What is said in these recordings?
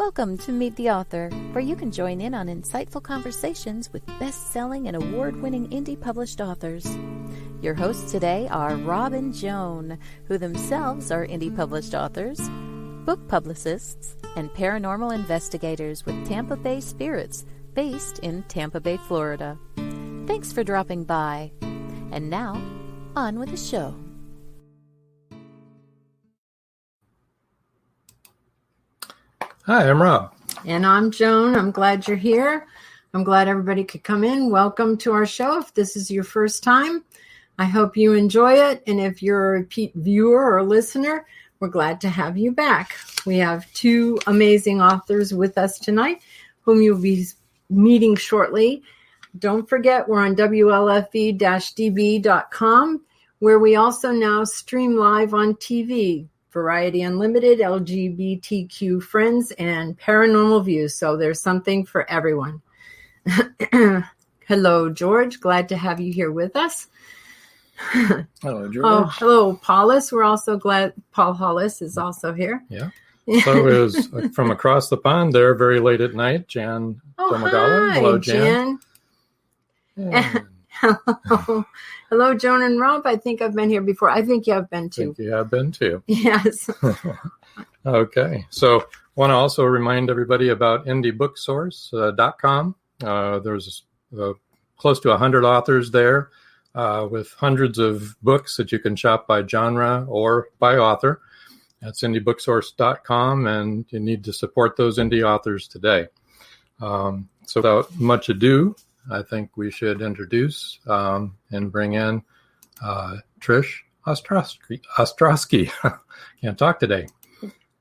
Welcome to Meet the Author, where you can join in on insightful conversations with best-selling and award-winning indie published authors. Your hosts today are Rob and Joan, who themselves are indie published authors, book publicists, and paranormal investigators with Tampa Bay Spirits, based in Tampa Bay, Florida. Thanks for dropping by. And now, on with the show. Hi, I'm Rob. And I'm Joan. I'm glad you're here. I'm glad everybody could come in. Welcome to our show. If this is your first time, I hope you enjoy it. And if you're a repeat viewer or listener, we're glad to have you back. We have two amazing authors with us tonight, whom you'll be meeting shortly. Don't forget, we're on WLFE-DB.com, where we also now stream live on TV. Variety Unlimited, LGBTQ Friends, and Paranormal Views. So there's something for everyone. Hello, George. Glad to have you here with us. Hello, George. Oh, hello, Paulus. We're also glad Paul Hollis is also here. Yeah. So it was from across the pond there, very late at night, Jan Domagala. Hi, Hello, Jan. Hello, Joan and Rob. I think I've been here before. I think you have been too. I think you have been too. Yes. Okay. So want to also remind everybody about indiebooksource.com. There's close to 100 authors there with hundreds of books that you can shop by genre or by author. That's indiebooksource.com, and you need to support those indie authors today. So without much ado, I think we should introduce and bring in Trish Ostroski. Can't talk today.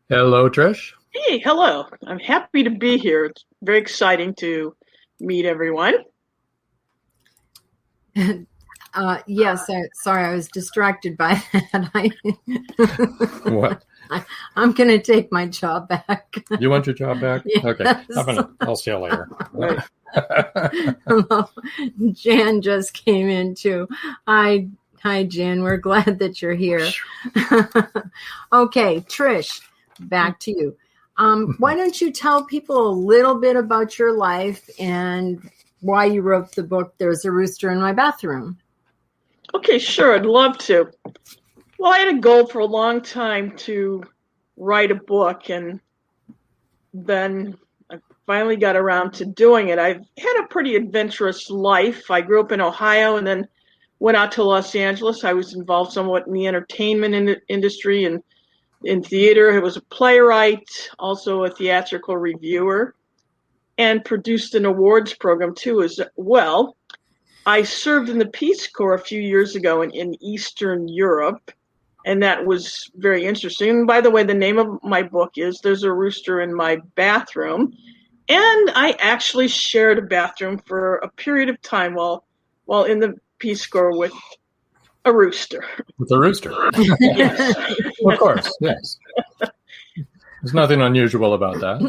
Hello, Trish. Hey, hello. I'm happy to be here. It's very exciting to meet everyone. Yes, sorry, I was distracted by that. What? I'm going to take my job back. You want your job back? Yes. Okay. I'll see you later. Jan just came in too. Hi, Jan. We're glad that you're here. Okay, Trish, back to you. Why don't you tell people a little bit about your life and why you wrote the book, There's a Rooster in My Bathroom? Okay, sure. I'd love to. Well, I had a goal for a long time to write a book, and then I finally got around to doing it. I've had a pretty adventurous life. I grew up in Ohio and then went out to Los Angeles. I was involved somewhat in the entertainment industry and in theater. I was a playwright, also a theatrical reviewer, and produced an awards program too as well. I served in the Peace Corps a few years ago in Eastern Europe, and that was very interesting. And by the way, the name of my book is There's a Rooster in My Bathroom. And I actually shared a bathroom for a period of time while in the Peace Corps with a rooster. With a rooster. Yes. Of course, yes. There's nothing unusual about that.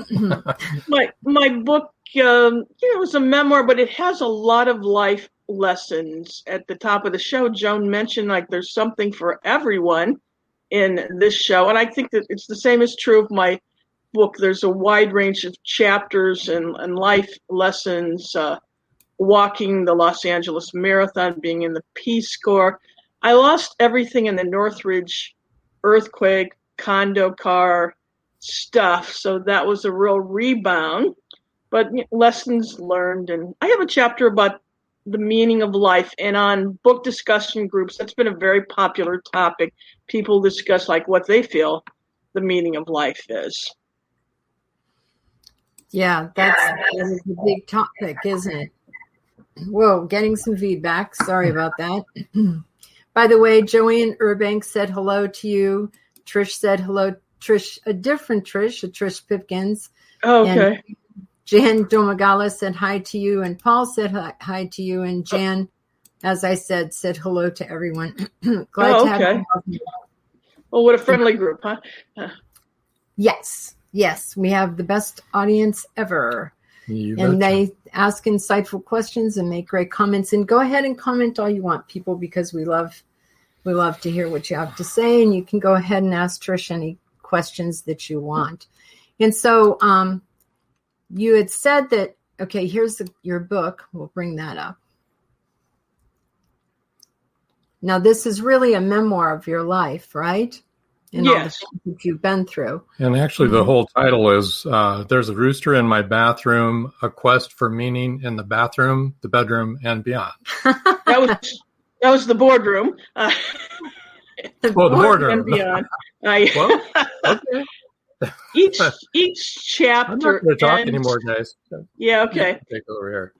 My book, it was a memoir, but it has a lot of life lessons. At the top of the show, Joan mentioned there's something for everyone in this show, and I think that it's the same is true of my book. There's a wide range of chapters and life lessons, walking the Los Angeles Marathon, being in the Peace Corps. I lost everything in the Northridge earthquake, condo car stuff, so that was a real rebound, but lessons learned. And I have a chapter about the meaning of life, and on book discussion groups, that's been a very popular topic. People discuss what they feel the meaning of life is. Yeah, that is a big topic, isn't it? Whoa, getting some feedback. Sorry about that. By the way, Joanne Urbank said hello to you. Trish said hello. Trish, a different Trish, a Trish Pipkins. Oh, okay. And Jan Domagala said hi to you, and Paul said hi to you, and Jan, as I said hello to everyone. Glad to have you. Well, what a friendly group, huh? Yes, we have the best audience ever. And they ask insightful questions and make great comments. And go ahead and comment all you want, people, because we love to hear what you have to say. And you can go ahead and ask Trish any questions that you want. And so you had said that, okay, here's your book. We'll bring that up. Now, this is really a memoir of your life, right? And all the Yes. things that you've been through. And actually, the whole title is There's a Rooster in My Bathroom, A Quest for Meaning in the Bathroom, the Bedroom, and Beyond. That was the boardroom. The boardroom. And beyond. Well, okay. Each chapter. I'm not going to talk anymore, guys. Yeah, okay. Take over here.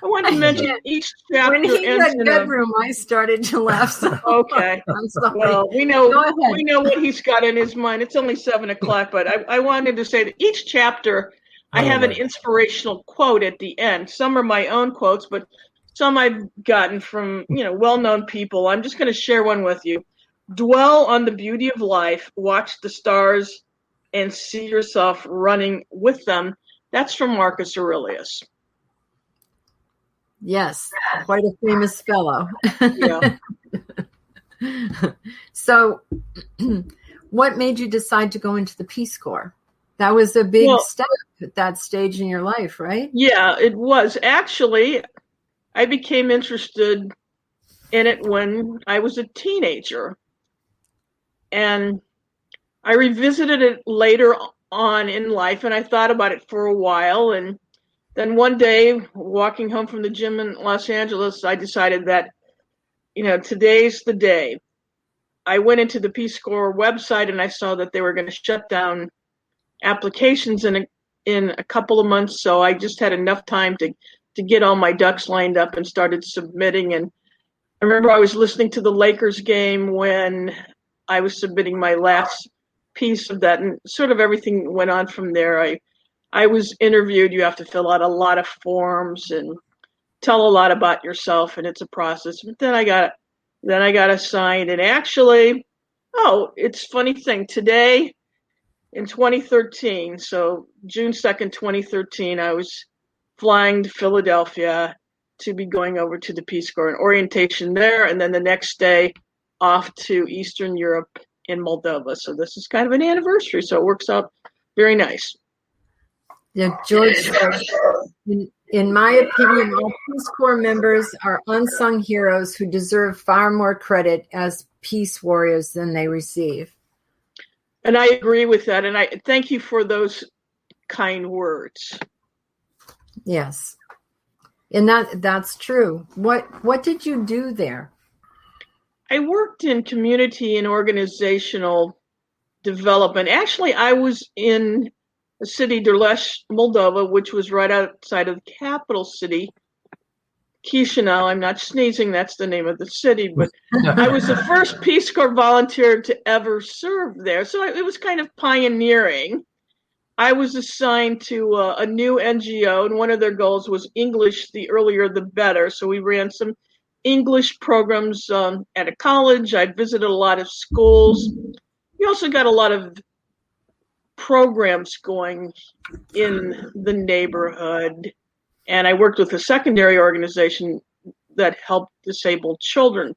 I wanted to mention each chapter. When he said bedroom, I started to laugh. So Okay. I'm sorry. Well, we know what he's got in his mind. It's only 7:00, but I wanted to say that each chapter, I have an inspirational quote at the end. Some are my own quotes, but some I've gotten from well-known people. I'm just going to share one with you. Dwell on the beauty of life. Watch the stars, and see yourself running with them. That's from Marcus Aurelius. Yes, quite a famous fellow. Yeah. So, what made you decide to go into the Peace Corps? That was a big step at that stage in your life, right? Yeah, it was. Actually, I became interested in it when I was a teenager. And I revisited it later on in life, and I thought about it for a while. And then one day, walking home from the gym in Los Angeles, I decided that, today's the day. I went into the Peace Corps website, and I saw that they were going to shut down applications in a couple of months. So I just had enough time to get all my ducks lined up and started submitting. And I remember I was listening to the Lakers game when I was submitting my last piece of that, and sort of everything went on from there. I was interviewed. You have to fill out a lot of forms and tell a lot about yourself, and it's a process. But then I got assigned, and actually, it's a funny thing. Today, in 2013, so June 2nd, 2013, I was flying to Philadelphia to be going over to the Peace Corps, an orientation there, and then the next day off to Eastern Europe in Moldova. So this is kind of an anniversary, so it works out very nice. Yeah, George, in my opinion, all Peace Corps members are unsung heroes who deserve far more credit as peace warriors than they receive. And I agree with that. And I thank you for those kind words. Yes. And that's true. What did you do there? I worked in community and organizational development. Actually, I was in the city Derlesh, Moldova, which was right outside of the capital city, Chisinau. I'm not sneezing, that's the name of the city, but I was the first Peace Corps volunteer to ever serve there. So it was kind of pioneering. I was assigned to a new NGO, and one of their goals was English, the earlier the better. So we ran some English programs at a college. I visited a lot of schools. We also got a lot of programs going in the neighborhood, and I worked with a secondary organization that helped disabled children.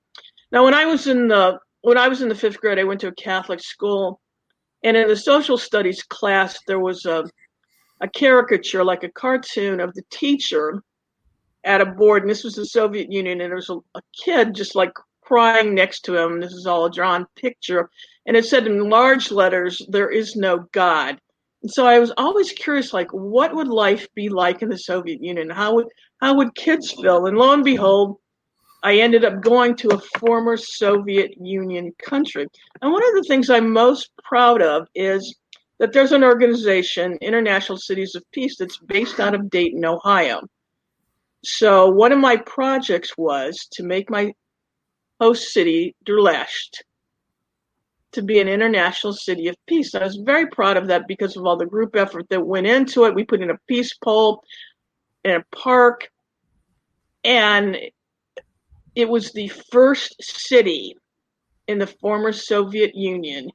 Now, when I was in the 5th grade, I went to a Catholic school, and in the social studies class, there was a caricature, like a cartoon of the teacher at a board, and this was the Soviet Union, and there was a kid just like crying next to him. This is all a drawn picture. And it said in large letters, "There is no God." And so I was always curious, like, what would life be like in the Soviet Union? How would kids feel? And lo and behold, I ended up going to a former Soviet Union country. And one of the things I'm most proud of is that there's an organization, International Cities of Peace, that's based out of Dayton, Ohio. So one of my projects was to make my host city, Derlesh, to be an international city of peace. I was very proud of that because of all the group effort that went into it. We put in a peace pole in a park, and it was the first city in the former Soviet Union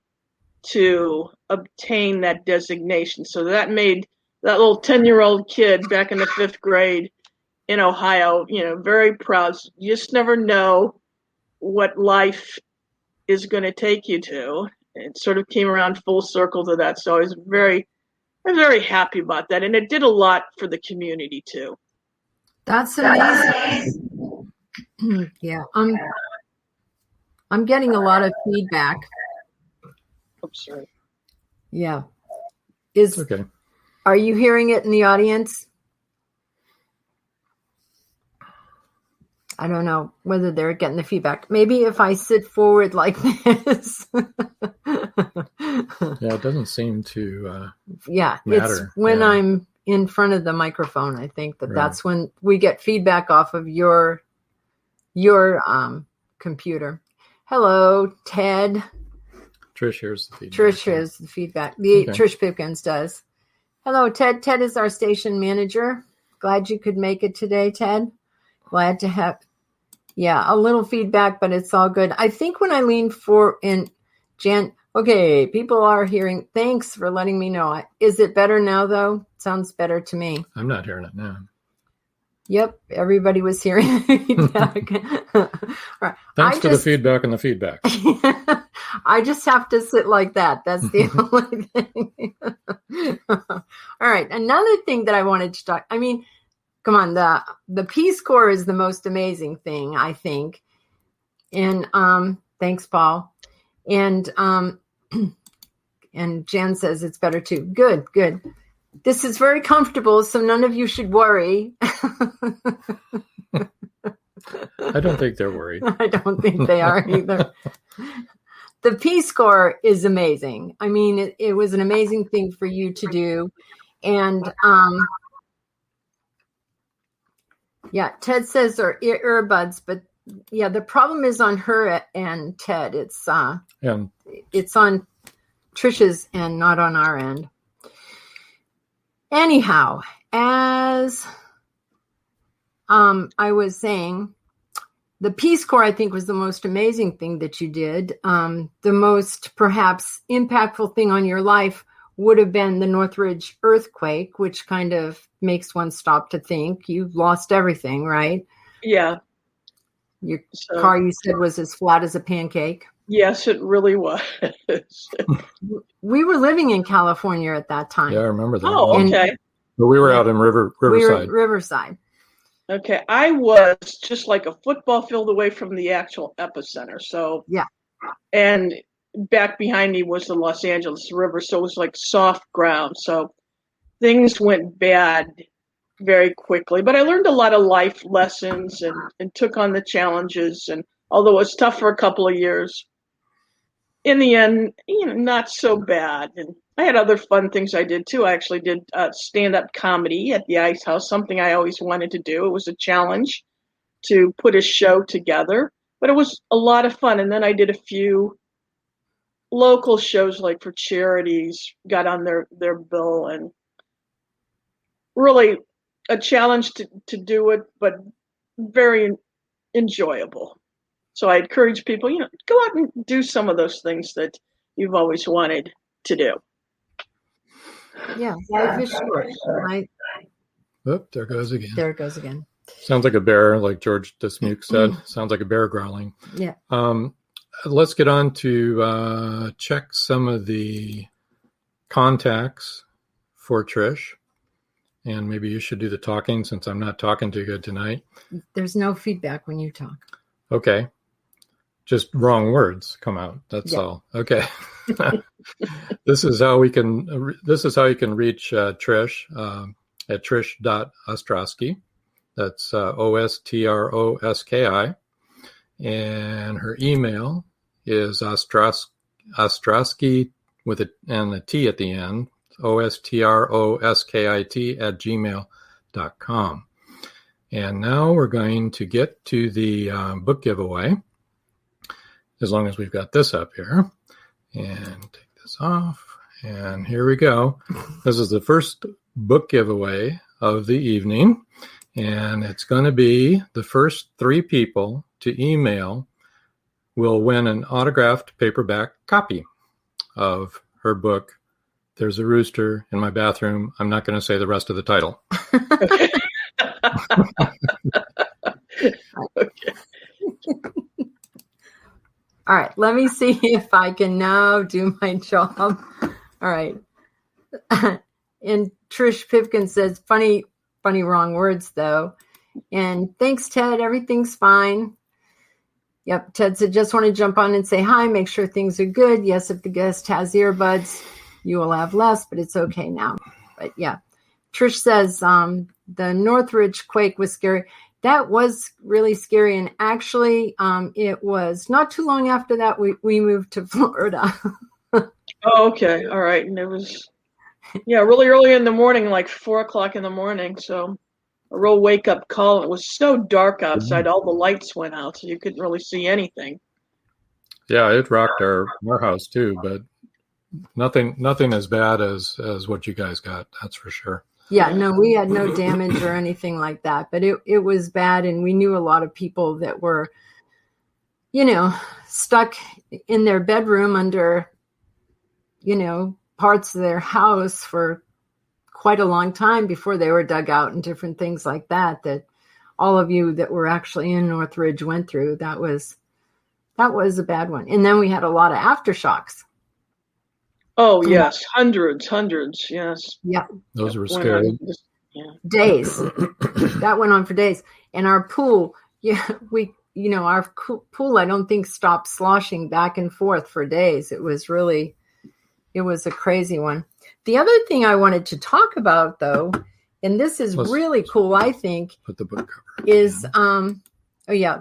to obtain that designation. So that made that little 10-year-old kid back in the 5th grade in Ohio, very proud. You just never know what life is going to take you to. it sort of came around full circle to that. So I was very happy about that. And it did a lot for the community too. That's amazing. Yeah. I'm getting a lot of feedback. Oops, sorry. Yeah. Okay. Are you hearing it in the audience? I don't know whether they're getting the feedback. Maybe if I sit forward like this. Yeah, it doesn't seem to matter. It's when I'm in front of the microphone. I think that's when we get feedback off of your computer. Hello, Ted. Trish hears the feedback. Trish hears the feedback. Trish Pipkins does. Hello, Ted. Ted is our station manager. Glad you could make it today, Ted. Glad to have, a little feedback, but it's all good. I think when I leaned Jan, okay, people are hearing. Thanks for letting me know. Is it better now, though? Sounds better to me. I'm not hearing it now. Yep, everybody was hearing feedback. Right. Thanks for the feedback and the feedback. I just have to sit like that. That's the only thing. All right. Another thing that I wanted to talk. I mean, come on. The Peace Corps is the most amazing thing, I think. And thanks, Paul. And Jan says it's better too. Good. This is very comfortable, so none of you should worry. I don't think they're worried. I don't think they are either. The Peace Corps is amazing. I mean, it was an amazing thing for you to do. And Ted says they're earbuds, but the problem is on her end, Ted. It's on Trish's end, not on our end. Anyhow, as I was saying, the Peace Corps, I think, was the most amazing thing that you did. The most perhaps impactful thing on your life would have been the Northridge earthquake, which kind of makes one stop to think. You've lost everything, right? Yeah. Your car, you said, was as flat as a pancake. Yes, it really was. We were living in California at that time. Yeah, I remember that. Oh, okay. But we were out in Riverside. We were Riverside. Okay, I was just like a football field away from the actual epicenter. So and back behind me was the Los Angeles River, so it was like soft ground. So things went bad very quickly. But I learned a lot of life lessons and took on the challenges. And although it was tough for a couple of years, in the end, not so bad. And I had other fun things I did too. I actually did stand-up comedy at the Ice House, something I always wanted to do. It was a challenge to put a show together, but it was a lot of fun. And then I did a few local shows, like for charities, got on their bill, and really a challenge to do it, but very enjoyable. So I encourage people, go out and do some of those things that you've always wanted to do. Yeah, life is short. Right? Oop, there it goes again. There it goes again. Sounds like a bear, like George Dismuke said. Sounds like a bear growling. Yeah. Let's get on to check some of the contacts for Trish. And maybe you should do the talking since I'm not talking too good tonight. There's no feedback when you talk. Okay. Just wrong words come out. That's all. Okay. This is how you can reach Trish at trish.ostroski. That's OSTROSKI. And her email is Ostroski with a T at the end. OSTROSKIT@gmail.com. And now we're going to get to the book giveaway, as long as we've got this up here. And take this off. And here we go. This is the first book giveaway of the evening. And it's going to be the first 3 people to email will win an autographed paperback copy of her book, There's a Rooster in My Bathroom. I'm not going to say the rest of the title. Okay. All right, let me see if I can now do my job. All right. And Trish Pipkin says, funny, wrong words, though. And thanks, Ted. Everything's fine. Yep, Ted said, just want to jump on and say hi, make sure things are good. Yes, if the guest has earbuds, you will have less, but it's okay now. But yeah, Trish says the Northridge quake was scary. That was really scary. And actually, it was not too long after that we moved to Florida. Oh, okay. All right. And it was, really early in the morning, like 4:00 in the morning. So a real wake up call. It was so dark outside. All the lights went out, so you couldn't really see anything. Yeah, it rocked our house too, but nothing as bad as what you guys got. That's for sure. Yeah, no, we had no damage or anything like that, but it was bad. And we knew a lot of people that were, stuck in their bedroom under, parts of their house for quite a long time before they were dug out and different things like that all of you that were actually in Northridge went through. That was a bad one. And then we had a lot of aftershocks. Oh, yes. Hundreds. Yes. Yeah. Those were scary. Days. That went on for days. And our pool, our pool, I don't think stopped sloshing back and forth for days. It was a crazy one. The other thing I wanted to talk about, though, and this is really cool, I think, put the book cover is,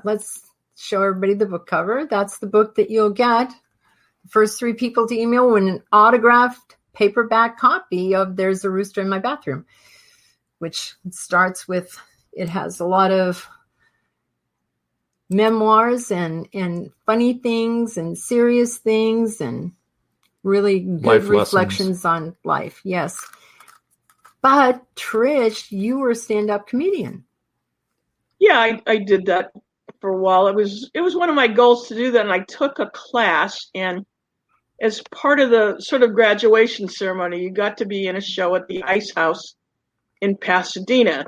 let's show everybody the book cover. That's the book that you'll get. The first 3 people to email win an autographed paperback copy of There's a Rooster in My Bathroom, which starts with, it has a lot of memoirs and funny things and serious things and really good life reflections on life. Yes. But Trish, you were a stand-up comedian. Yeah, I did that for a while. It was one of my goals to do that. And I took a class, and as part of the sort of graduation ceremony, you got to be in a show at the Ice House in Pasadena.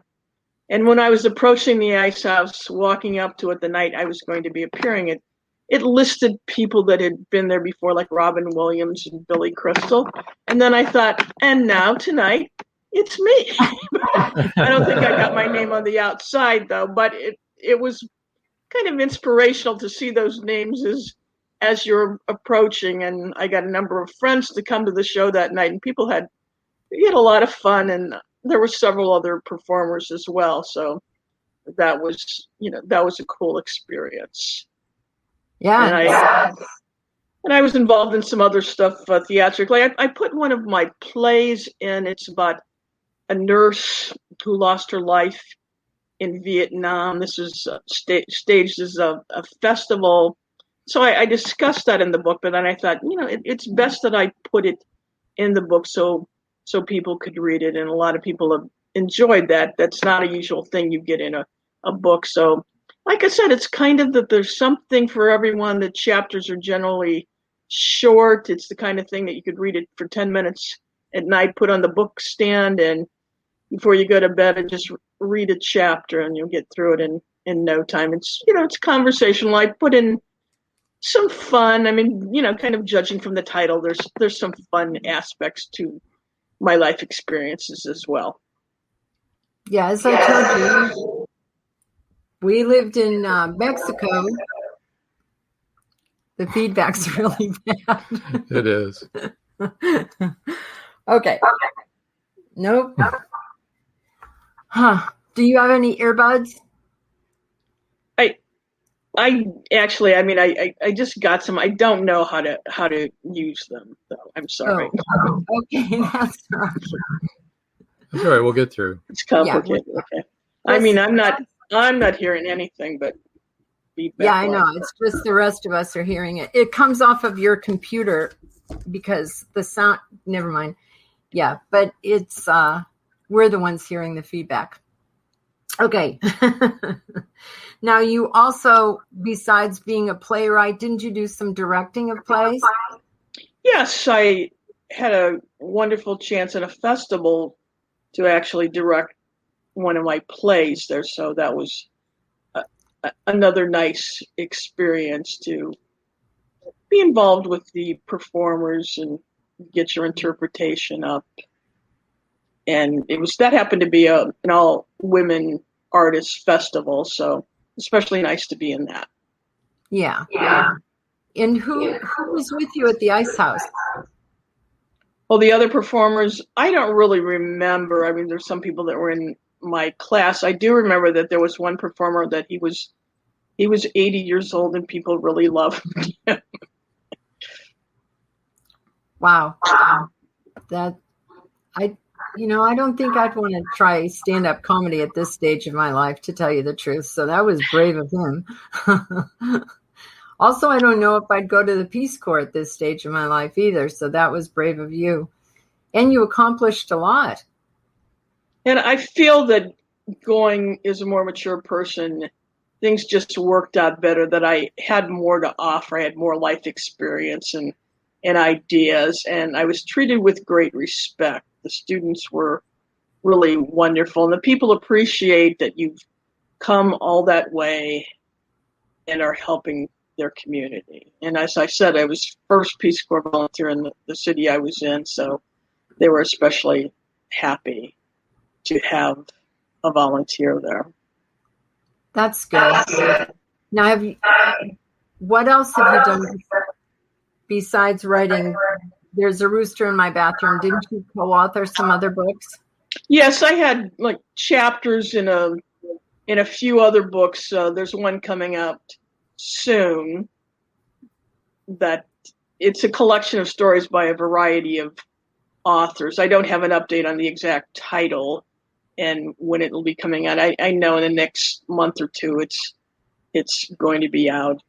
And when I was approaching the Ice House, walking up to it the night I was going to be appearing, it listed people that had been there before, like Robin Williams and Billy Crystal. And then I thought, and now tonight, it's me. I don't think I got my name on the outside, though, but it was kind of inspirational to see those names as you're approaching. And I got a number of friends to come to the show that night, and we had a lot of fun, and there were several other performers as well. So that was a cool experience. Yeah. And I was involved in some other stuff theatrically. I put one of my plays in. It's about a nurse who lost her life in Vietnam. This is staged as a festival. So I discussed that in the book, but then I thought, it's best that I put it in the book so people could read it. And a lot of people have enjoyed that. That's not a usual thing you get in a book. So like I said, it's kind of that there's something for everyone. The chapters are generally short. It's the kind of thing that you could read it for 10 minutes at night, put on the book stand, and before you go to bed, and just read a chapter, and you'll get through it in no time. It's it's conversational. I put in some fun. I mean, kind of judging from the title, there's some fun aspects to my life experiences as well. Yeah, as I told you, we lived in Mexico. The feedback's really bad. It is. Okay. Nope. Huh. Do you have any earbuds? I actually, I just got some. I don't know how to use them, though. I'm sorry. Oh, okay, that's all right. That's all right. We'll get through. It's complicated. Okay. I'm not hearing anything but feedback. Yeah, I know. It's just the rest of us are hearing it. It comes off of your computer because the sound. Never mind. Yeah, but it's we're the ones hearing the feedback. Okay. Now, you also, besides being a playwright, didn't you do some directing of plays? Yes, I had a wonderful chance at a festival to actually direct one of my plays there. So that was another nice experience to be involved with the performers and get your interpretation up. And that happened to be an all women artists festival, so especially nice to be in that. Yeah. And who was with you at the Ice House? Well, the other performers, I don't really remember. I mean, there's some people that were in my class. I do remember that there was one performer that he was 80 years old and people really loved him. Wow. That I don't think I'd want to try stand-up comedy at this stage of my life, to tell you the truth. So that was brave of him. Also, I don't know if I'd go to the Peace Corps at this stage of my life either. So that was brave of you. And you accomplished a lot. And I feel that going as a more mature person, things just worked out better, that I had more to offer. I had more life experience and ideas, and I was treated with great respect. The students were really wonderful, and the people appreciate that you've come all that way and are helping their community. And as I said, I was first Peace Corps volunteer in the city I was in, so they were especially happy to have a volunteer there. That's good. Now, what else have you done besides writing There's a Rooster in My Bathroom? Didn't you co-author some other books? Yes, I had like chapters in a few other books. There's one coming out soon that it's a collection of stories by a variety of authors. I don't have an update on the exact title and when it will be coming out. I know in the next month or two it's going to be out.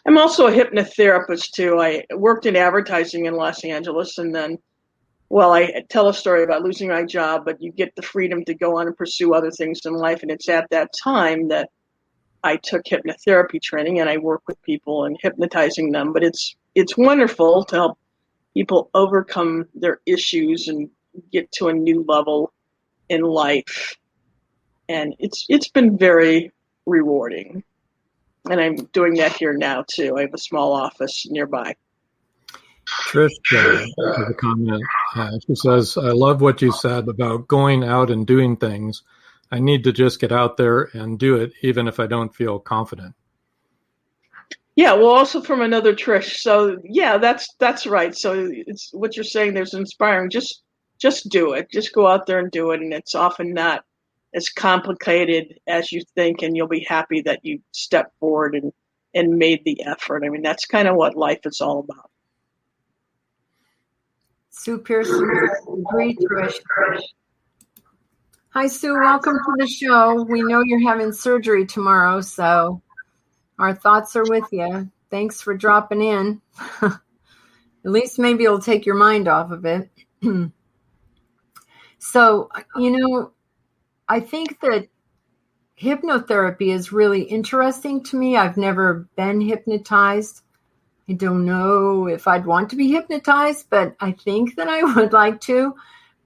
I'm also a hypnotherapist too. I worked in advertising in Los Angeles, and then, I tell a story about losing my job, but you get the freedom to go on and pursue other things in life. And it's at that time that I took hypnotherapy training, and I work with people and hypnotizing them. But it's wonderful to help people overcome their issues and get to a new level in life. And it's been very rewarding. And I'm doing that here now too. I have a small office nearby. Trish has a comment. She says, I love what you said about going out and doing things. I need to just get out there and do it, even if I don't feel confident. Yeah, well, also from another Trish. So yeah, that's right. So it's what you're saying. There's inspiring. Just do it. Just go out there and do it. And it's often not as complicated as you think, and you'll be happy that you stepped forward and made the effort. I mean, that's kind of what life is all about. Sue Pearson, agree, Trish. Hi, Sue. Welcome to the show. We know you're having surgery tomorrow, so our thoughts are with you. Thanks for dropping in. At least maybe it'll take your mind off of it. So, I think that hypnotherapy is really interesting to me. I've never been hypnotized. I don't know if I'd want to be hypnotized, but I think that I would like to.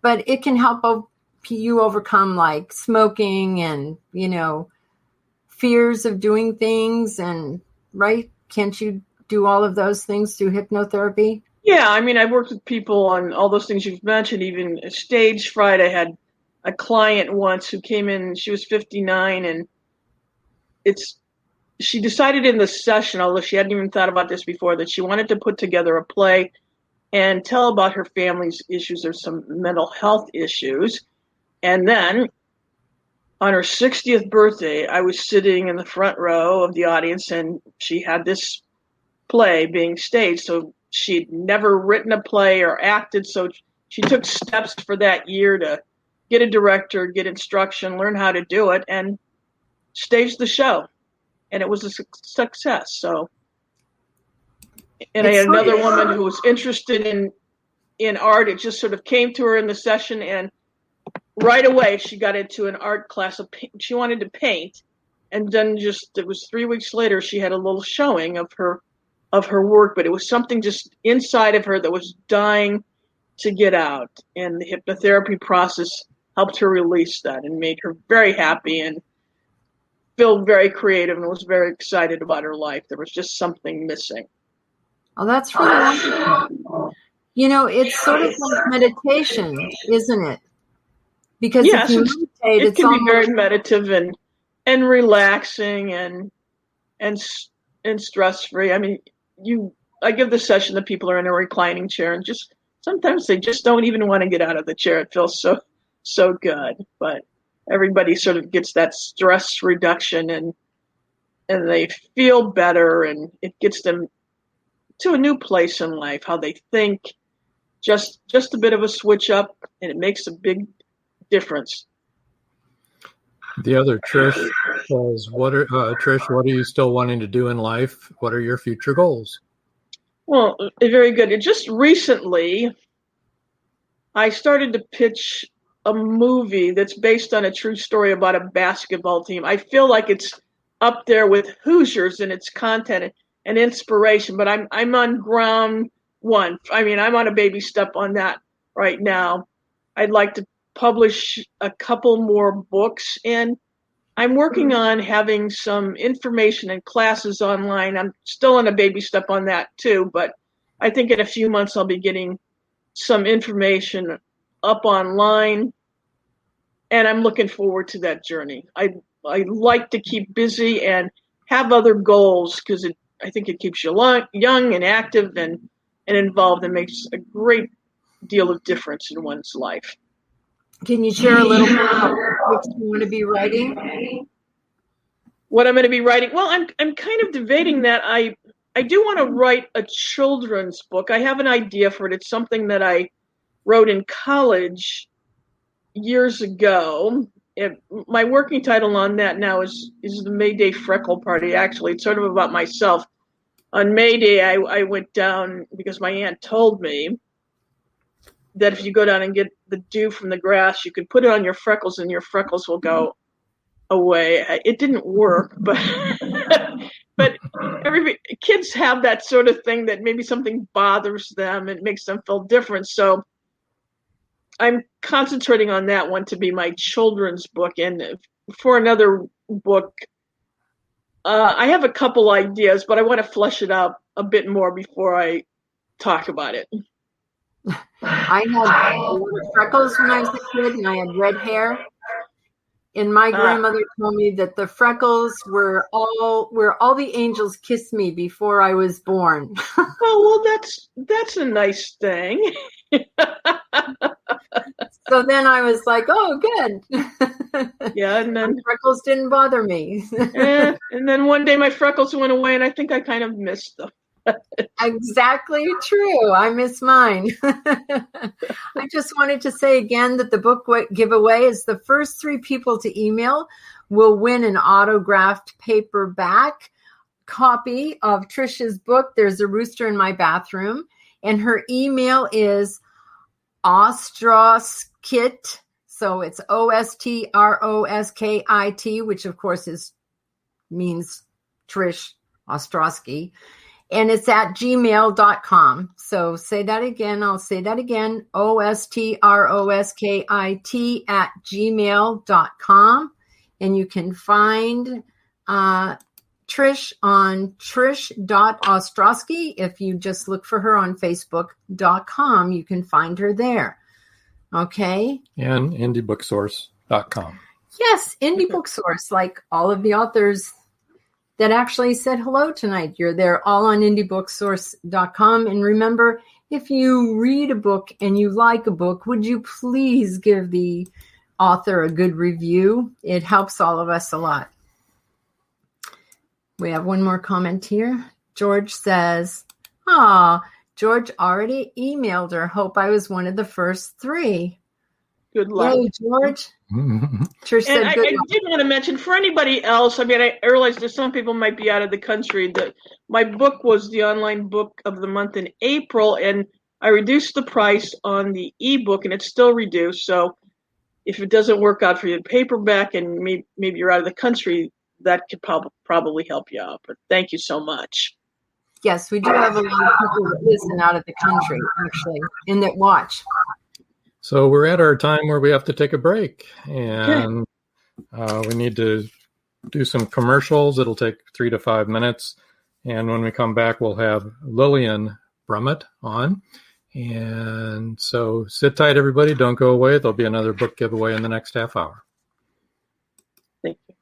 But it can help you overcome like smoking and, fears of doing things. And right? Can't you do all of those things through hypnotherapy? Yeah, I mean, I've worked with people on all those things you've mentioned, even stage fright. I had a client once who came in, she was 59, and she decided in the session, although she hadn't even thought about this before, that she wanted to put together a play and tell about her family's issues. There's some mental health issues. And then on her 60th birthday, I was sitting in the front row of the audience, and she had this play being staged. So she'd never written a play or acted. So she took steps for that year to get a director, get instruction, learn how to do it, and stage the show. And it was a success. So, and I had another woman who was interested in art. It just sort of came to her in the session, and right away she got into an art class. She wanted to paint, and then it was 3 weeks later she had a little showing of her work. But it was something just inside of her that was dying to get out, and the hypnotherapy process helped her release that and made her very happy and feel very creative and was very excited about her life. There was just something missing. Oh, that's really wonderful. You know, it's sort of like meditation, isn't it? Because Yes, if you meditate, it it's can be almost very meditative and relaxing and stress free. I mean, I give the session that people are in a reclining chair, and just sometimes they just don't even want to get out of the chair. It feels so good, but everybody sort of gets that stress reduction and they feel better, and it gets them to a new place in life, how they think. Just a bit of a switch up, and it makes a big difference. The other Trish says, Trish, what are you still wanting to do in life? What are your future goals? Well, very good. Just recently, I started to pitch a movie that's based on a true story about a basketball team. I feel like it's up there with Hoosiers in its content and inspiration, but I'm on ground one. I mean, I'm on a baby step on that right now. I'd like to publish a couple more books, and I'm working on having some information and classes online. I'm still on a baby step on that too, but I think in a few months I'll be getting some information up online, and I'm looking forward to that journey. I like to keep busy and have other goals, because I think it keeps you young and active and involved, and makes a great deal of difference in one's life. Can you share a little bit about what you want to be writing? What I'm going to be writing? Well, I'm kind of debating that. I do want to write a children's book. I have an idea for it. It's something that I wrote in college years ago. My working title on that now is the May Day Freckle Party. Actually, it's sort of about myself. On May Day, I went down because my aunt told me that if you go down and get the dew from the grass, you can put it on your freckles and your freckles will go away. It didn't work, but kids have that sort of thing, that maybe something bothers them and makes them feel different. So I'm concentrating on that one to be my children's book. And for another book, I have a couple ideas, but I want to flesh it out a bit more before I talk about it. I had freckles when I was a kid, and I had red hair. And my grandmother told me that the freckles were where all the angels kissed me before I was born. Well, that's a nice thing. So then I was like, oh, good. Yeah, and then my freckles didn't bother me. And then one day my freckles went away, and I think I kind of missed them. Exactly true. I miss mine. I just wanted to say again that the book giveaway is the first 3 people to email will win an autographed paperback copy of Trish's book, There's a Rooster in My Bathroom. And her email is Ostroskit. So it's OSTROSKIT, which of course means Trish Ostroski. And it's at gmail.com. So say that again. I'll say that again. OSTROSKIT at gmail.com. And you can find Trish on trish.ostrowski. If you just look for her on facebook.com, you can find her there. Okay. And indiebooksource.com. Yes, Indie Book Source, like all of the authors that actually said hello tonight. They're all on indiebooksource.com. And remember, if you read a book and you like a book, would you please give the author a good review? It helps all of us a lot. We have one more comment here. George says, George already emailed her. Hope I was one of the first 3. Good luck. Yay, George. Trish said, I did want to mention, for anybody else, I mean, I realize that some people might be out of the country, that my book was the online book of the month in April, and I reduced the price on the ebook, and it's still reduced. So if it doesn't work out for you, paperback, and maybe you're out of the country, that could probably help you out. But thank you so much. Yes, we do have a lot of people that listen out of the country, actually, and that watch. So we're at our time where we have to take a break, and we need to do some commercials. It'll take 3 to 5 minutes. And when we come back, we'll have Lillian Brummet on. And so sit tight, everybody. Don't go away. There'll be another book giveaway in the next half hour. Thank you.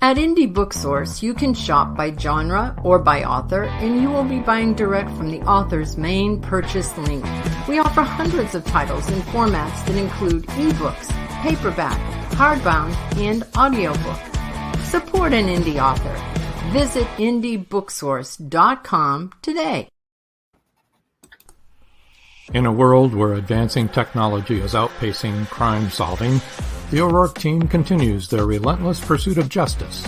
At Indie Book Source, you can shop by genre or by author, and you will be buying direct from the author's main purchase link. We offer hundreds of titles in formats that include ebooks, paperback, hardbound, and audiobook. Support an indie author. Visit indiebooksource.com today. In a world where advancing technology is outpacing crime solving, the O'Rourke team continues their relentless pursuit of justice.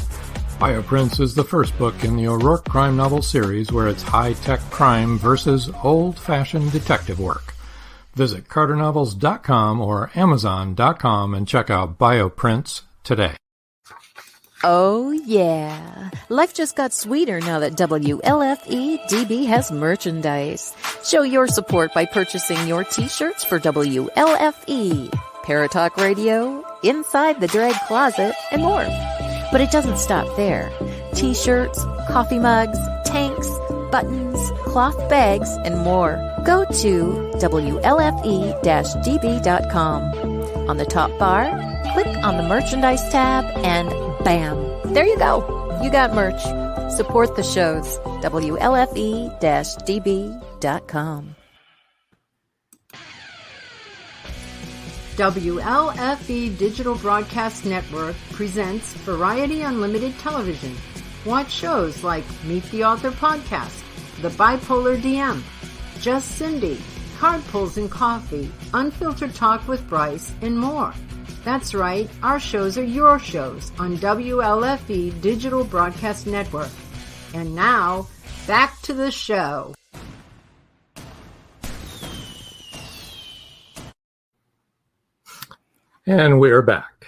Bioprints is the first book in the O'Rourke crime novel series where it's high-tech crime versus old-fashioned detective work. Visit carternovels.com or amazon.com and check out Bioprints today. Oh, yeah. Life just got sweeter now that WLFE-DB has merchandise. Show your support by purchasing your t-shirts for WLFE, Paratalk Radio, Inside the Drag Closet, and more. But it doesn't stop there. T-shirts, coffee mugs, tanks, buttons, cloth bags, and more. Go to WLFE-DB.com. On the top bar, click on the merchandise tab and bam! There you go. You got merch. Support the shows. WLFE-DB.com. WLFE Digital Broadcast Network presents Variety Unlimited Television. Watch shows like Meet the Author Podcast, The Bipolar DM, Just Cindy, Card Pulls and Coffee, Unfiltered Talk with Bryce, and more. That's right, our shows are your shows on WLFE Digital Broadcast Network. And now, back to the show. And we're back.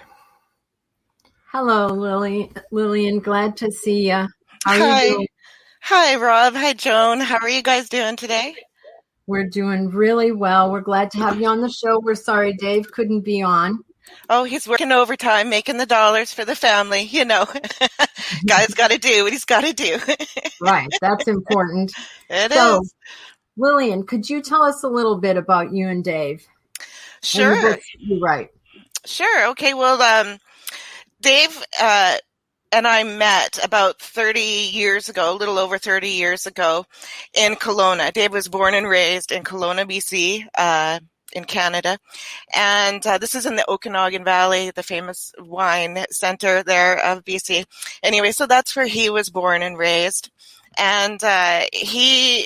Hello, Lillian. Glad to see you. How are you doing? Hi, Rob. Hi, Joan. How are you guys doing today? We're doing really well. We're glad to have you on the show. We're sorry Dave couldn't be on. Oh, he's working overtime, making the dollars for the family. You know, guy's got to do what he's got to do. Right. That's important. It is. Lillian, could you tell us a little bit about you and Dave? Sure. And the books you write. Sure. Okay. Well, Dave and I met about 30 years ago, a little over 30 years ago in Kelowna. Dave was born and raised in Kelowna, BC, in Canada. And this is in the Okanagan Valley, the famous wine center there of BC. Anyway, so that's where he was born and raised. And the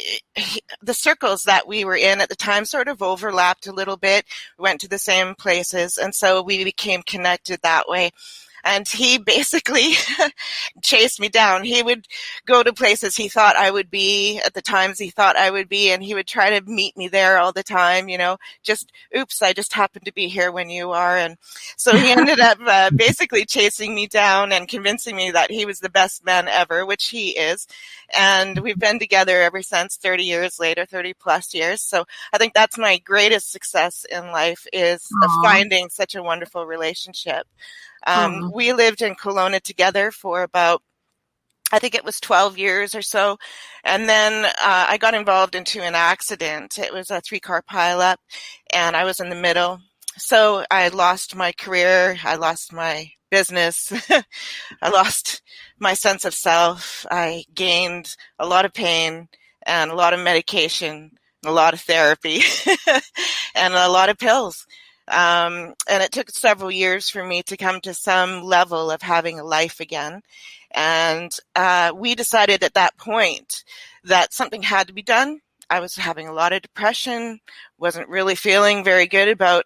circles that we were in at the time sort of overlapped a little bit. We went to the same places, and so we became connected that way. And he basically chased me down. He would go to places he thought I would be at the times he thought I would be, and he would try to meet me there all the time, you know, just, oops, I just happened to be here when you are. And so he ended up basically chasing me down and convincing me that he was the best man ever, which he is. And we've been together ever since, 30 years later, 30 plus years. So I think that's my greatest success in life is finding such a wonderful relationship. We lived in Kelowna together for about, I think it was 12 years or so. And then I got involved into an accident. It was a 3-car pileup, and I was in the middle. So I lost my career. I lost my business. I lost my sense of self. I gained a lot of pain and a lot of medication, a lot of therapy, and a lot of pills. And it took several years for me to come to some level of having a life again. And we decided at that point that something had to be done. I was having a lot of depression, wasn't really feeling very good about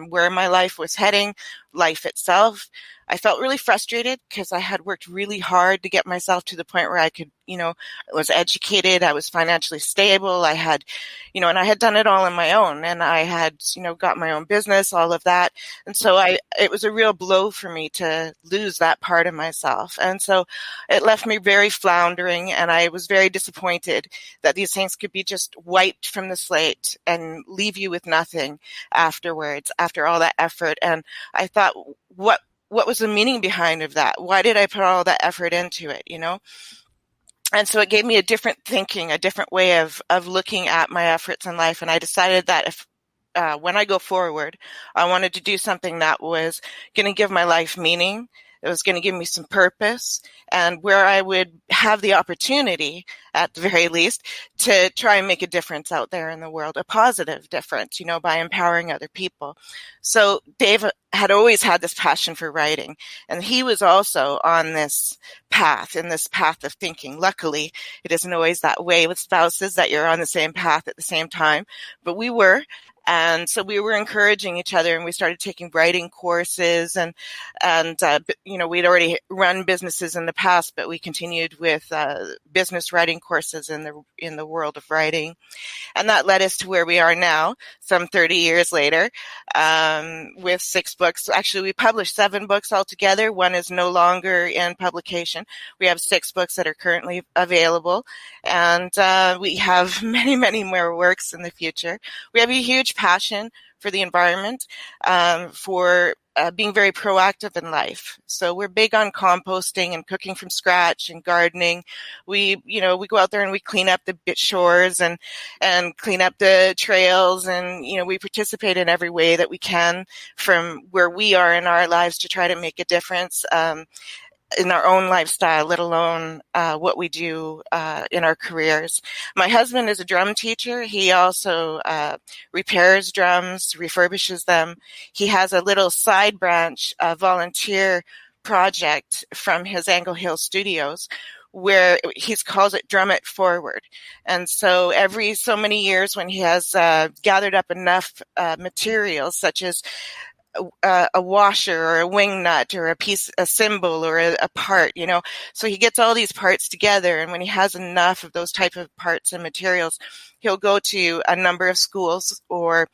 where my life was heading, life itself. I felt really frustrated because I had worked really hard to get myself to the point where I could, you know, I was educated, I was financially stable, I had, you know, and I had done it all on my own, and I had, you know, got my own business, all of that. And so it was a real blow for me to lose that part of myself. And so it left me very floundering, and I was very disappointed that these things could be just wiped from the slate and leave you with nothing afterwards, after all that effort. And I thought, what was the meaning behind of that? Why did I put all that effort into it, And so it gave me a different thinking, a different way of looking at my efforts in life. And I decided that if when I go forward, I wanted to do something that was going to give my life meaning. It was going to give me some purpose, and where I would have the opportunity, at the very least, to try and make a difference out there in the world, a positive difference, by empowering other people. So Dave had always had this passion for writing, and he was also on this path, of thinking. Luckily, it isn't always that way with spouses, that you're on the same path at the same time, but we were. And so we were encouraging each other, and we started taking writing courses, and we'd already run businesses in the past, but we continued with business writing courses in the world of writing. And that led us to where we are now, some 30 years later, with 6 books. Actually, we published 7 books altogether. One is no longer in publication. We have 6 books that are currently available, and we have many, many more works in the future. We have a huge passion for the environment, for being very proactive in life. So we're big on composting and cooking from scratch and gardening. We go out there and we clean up the shores and clean up the trails, and, we participate in every way that we can from where we are in our lives to try to make a difference, in our own lifestyle, let alone what we do in our careers. My husband is a drum teacher. He also repairs drums, refurbishes them. He has a little side branch volunteer project from his Angle Hill studios, where he calls it Drum It Forward. And so every so many years, when he has gathered up enough materials, such as a washer or a wing nut or a cymbal or a part, so he gets all these parts together, and when he has enough of those type of parts and materials, he'll go to a number of schools or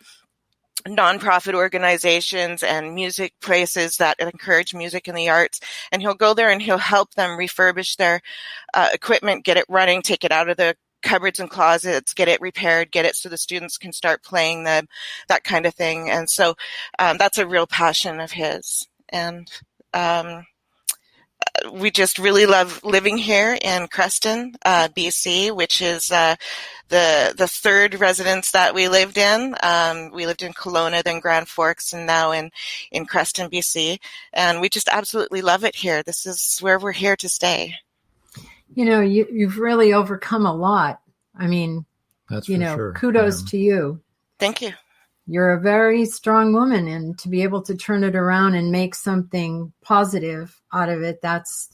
nonprofit organizations and music places that encourage music and the arts, and he'll go there and he'll help them refurbish their equipment, get it running, take it out of the cupboards and closets, get it repaired, get it so the students can start playing them, that kind of thing. And so that's a real passion of his. And we just really love living here in Creston, BC, which is the 3rd residence that we lived in. We lived in Kelowna, then Grand Forks, and now in Creston, BC. And we just absolutely love it here. This is where we're here to stay. You've really overcome a lot. I mean, that's for sure. Kudos to you. Thank you. You're a very strong woman, and to be able to turn it around and make something positive out of it, that's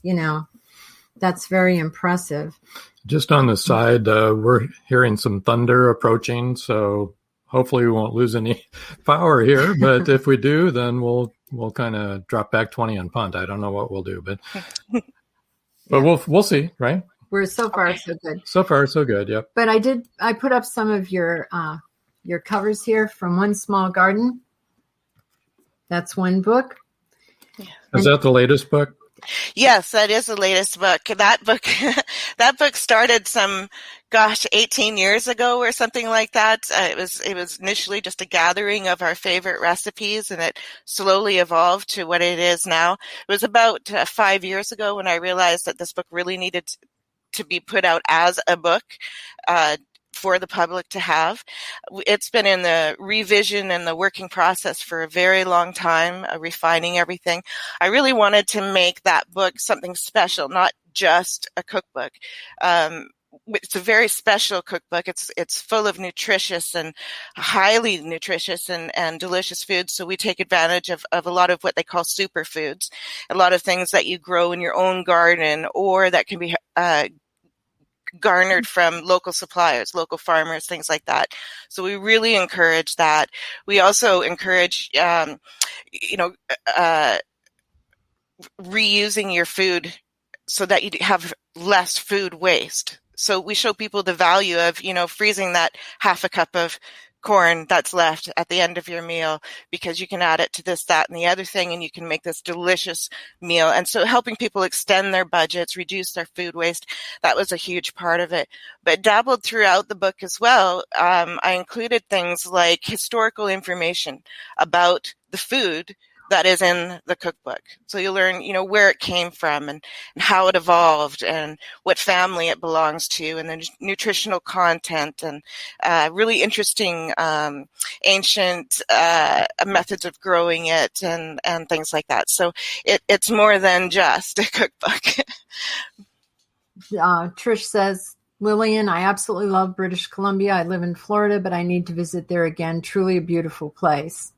very impressive. Just on the side, we're hearing some thunder approaching, so hopefully we won't lose any power here. But if we do, then we'll kind of drop back 20 and punt. I don't know what we'll do, but we'll see, right? We're so far so good. So far so good. Yep. But I put up some of your covers here from One Small Garden. That's one book. Is that the latest book? Yes, that is the latest book. That book started 18 years ago or something like that. It was initially just a gathering of our favorite recipes, and it slowly evolved to what it is now. It was about 5 years ago when I realized that this book really needed to be put out as a book, for the public to have. It's been in the revision and the working process for a very long time, refining everything. I really wanted to make that book something special, not just a cookbook. It's a very special cookbook. It's full of nutritious and highly nutritious and delicious foods. So we take advantage of a lot of what they call superfoods, a lot of things that you grow in your own garden or that can be garnered from local suppliers, local farmers, things like that. So we really encourage that. We also encourage, reusing your food so that you have less food waste. So we show people the value of, freezing that half a cup of corn that's left at the end of your meal, because you can add it to this, that, and the other thing, and you can make this delicious meal. And so helping people extend their budgets, reduce their food waste, that was a huge part of it. But dabbled throughout the book as well. I included things like historical information about the food that is in the cookbook. So you learn, where it came from and how it evolved and what family it belongs to, and the nutritional content, and really interesting ancient methods of growing it and things like that. So it's more than just a cookbook. Trish says, Lillian, I absolutely love British Columbia. I live in Florida, but I need to visit there again. Truly a beautiful place.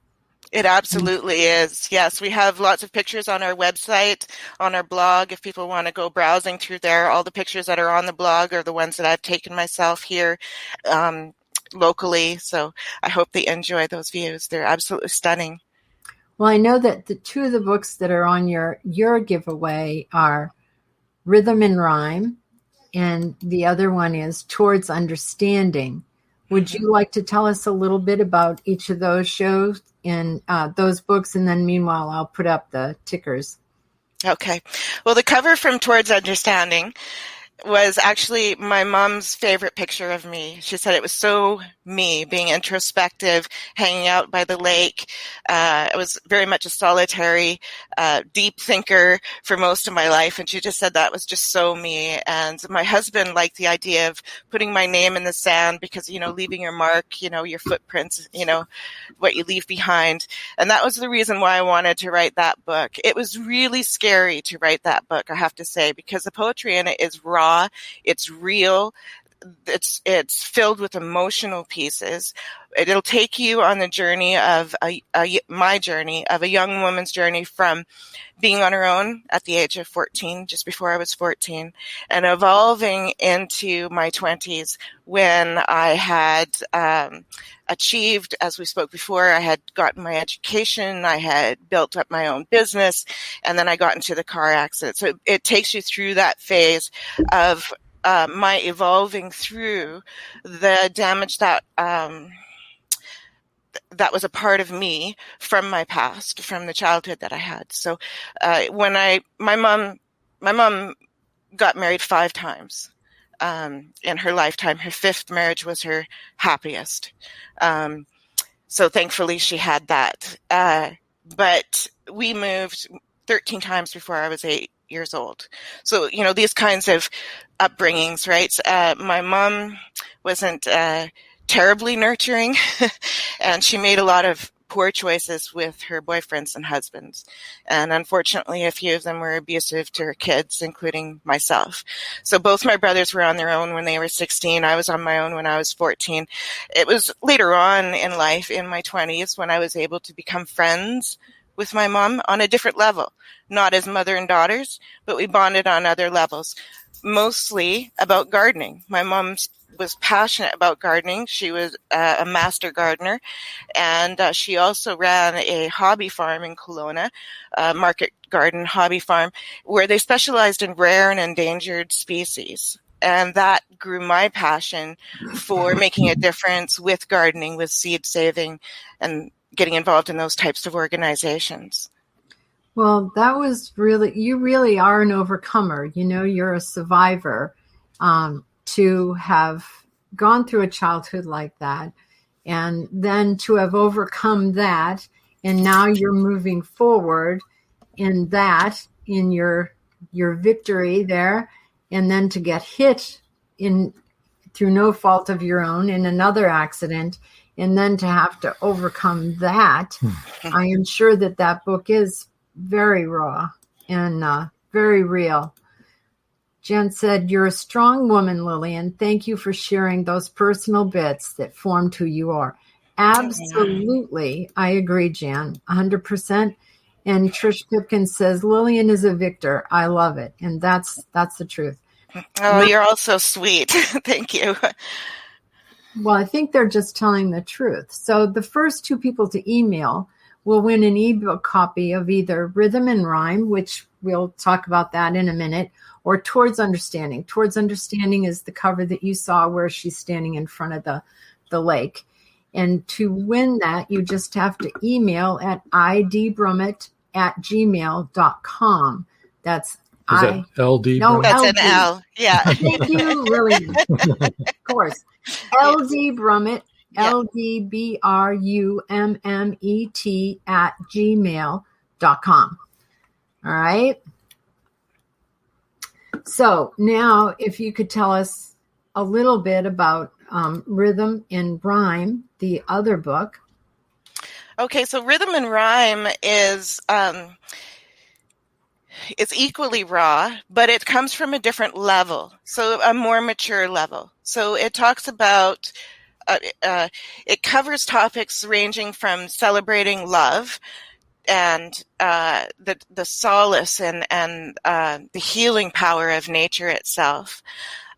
It absolutely is. Yes, we have lots of pictures on our website, on our blog. If people want to go browsing through there, all the pictures that are on the blog are the ones that I've taken myself here locally. So I hope they enjoy those views. They're absolutely stunning. Well, I know that the two of the books that are on your giveaway are Rhythm and Rhyme, and the other one is Towards Understanding. Would you like to tell us a little bit about each of those shows and those books? And then meanwhile, I'll put up the tickers. Okay. Well, the cover from Towards Understanding was actually my mom's favorite picture of me. She said it was so me, being introspective, hanging out by the lake. I was very much a solitary, deep thinker for most of my life, and she just said that was just so me. And my husband liked the idea of putting my name in the sand because, leaving your mark, your footprints, what you leave behind. And that was the reason why I wanted to write that book. It was really scary to write that book, I have to say, because the poetry in it is raw. It's real. It's filled with emotional pieces. It'll take you on the journey of my journey, of a young woman's journey from being on her own at the age of 14, just before I was 14, and evolving into my 20s when I had achieved, as we spoke before, I had gotten my education, I had built up my own business, and then I got into the car accident. So it takes you through that phase of my evolving through the damage that that was a part of me from my past, from the childhood that I had. So when my mom got married 5 times in her lifetime. Her 5th marriage was her happiest. So thankfully she had that. But we moved 13 times before I was 8 years old. So, these kinds of upbringings, right? My mom wasn't terribly nurturing, and she made a lot of poor choices with her boyfriends and husbands. And unfortunately, a few of them were abusive to her kids, including myself. So both my brothers were on their own when they were 16. I was on my own when I was 14. It was later on in life, in my 20s, when I was able to become friends with my mom on a different level, not as mother and daughters, but we bonded on other levels, mostly about gardening. My mom was passionate about gardening. She was a master gardener, and she also ran a hobby farm in Kelowna, a market garden hobby farm, where they specialized in rare and endangered species. And that grew my passion for making a difference with gardening, with seed saving, and getting involved in those types of organizations. Well, that was you really are an overcomer. You're a survivor. To have gone through a childhood like that, and then to have overcome that, and now you're moving forward in your victory there, and then to get hit through no fault of your own in another accident, and then to have to overcome that. I am sure that book is very raw and very real. Jen said, "You're a strong woman, Lillian. Thank you for sharing those personal bits that formed who you are." Absolutely. I agree, Jan, 100%. And Trish Pipkin says, "Lillian is a victor. I love it." And that's the truth. Oh, you're all so sweet. Thank you. Well, I think they're just telling the truth. So the first 2 people to email will win an ebook copy of either Rhythm and Rhyme, which we'll talk about that in a minute, or Towards Understanding. Towards Understanding is the cover that you saw where she's standing in front of the lake. And to win that, you just have to email at idbrummet@gmail.com. That's Is that LD? No, That's LD. an L. Yeah. Thank you, Lillian. Of course. LD Brummet, Yeah. LDBRUMMET @gmail.com. All right. So now if you could tell us a little bit about Rhythm and Rhyme, the other book. Okay, so Rhythm and Rhyme is it's equally raw, but it comes from a different level, so a more mature level. So it talks about, it covers topics ranging from celebrating love and the solace and the healing power of nature itself.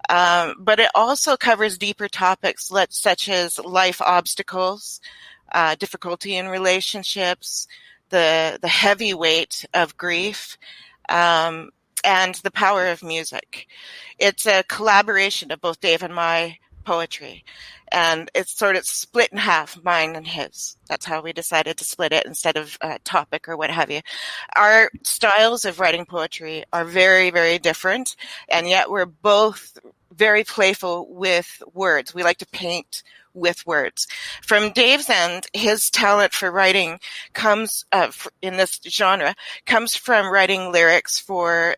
But it also covers deeper topics such as life obstacles, difficulty in relationships, the heavy weight of grief, and the power of music. It's a collaboration of both Dave and my poetry, and it's sort of split in half, mine and his. That's how we decided to split it instead of topic or what have you. Our styles of writing poetry are very, very different, and yet we're both very playful with words. We like to paint with words. From Dave's end, his talent for writing comes in this genre comes from writing lyrics for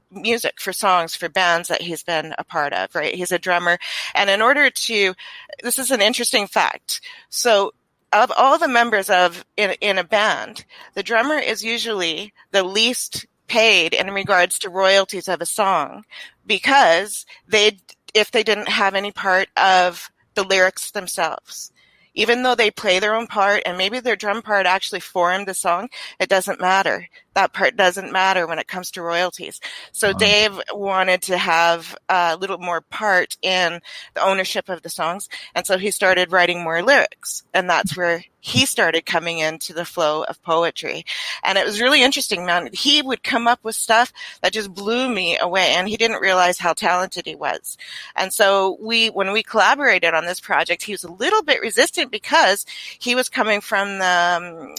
music, for songs, for bands that he's been a part of, right? He's a drummer. And in order to, this is an interesting fact. So of all the members in a band, the drummer is usually the least paid in regards to royalties of a song, because if they didn't have any part of the lyrics themselves. Even though they play their own part and maybe their drum part actually formed the song, it doesn't matter. That part doesn't matter when it comes to royalties. So Dave wanted to have a little more part in the ownership of the songs. And so he started writing more lyrics. And that's where he started coming into the flow of poetry. And it was really interesting, man. He would come up with stuff that just blew me away, and he didn't realize how talented he was. And so when we collaborated on this project, he was a little bit resistant because he was coming from the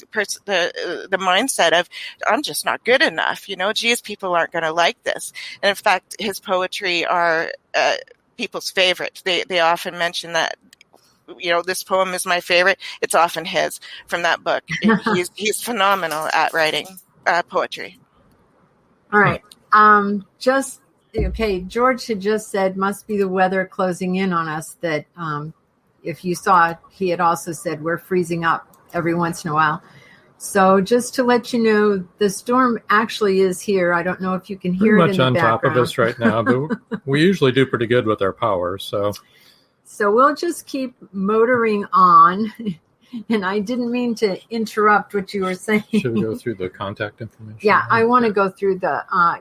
mindset of, I'm just not good enough. Geez, people aren't going to like this. And in fact, his poetry are people's favorite. They often mention that, this poem is my favorite. It's often his from that book. He's phenomenal at writing poetry. All right. George had just said, must be the weather closing in on us, that if you saw, he had also said we're freezing up every once in a while. So just to let you know, the storm actually is here. I don't know if you can hear it in the background. Pretty much on top of us right now, but we usually do pretty good with our power. So we'll just keep motoring on. And I didn't mean to interrupt what you were saying. Should we go through the contact information? Yeah, I want to go through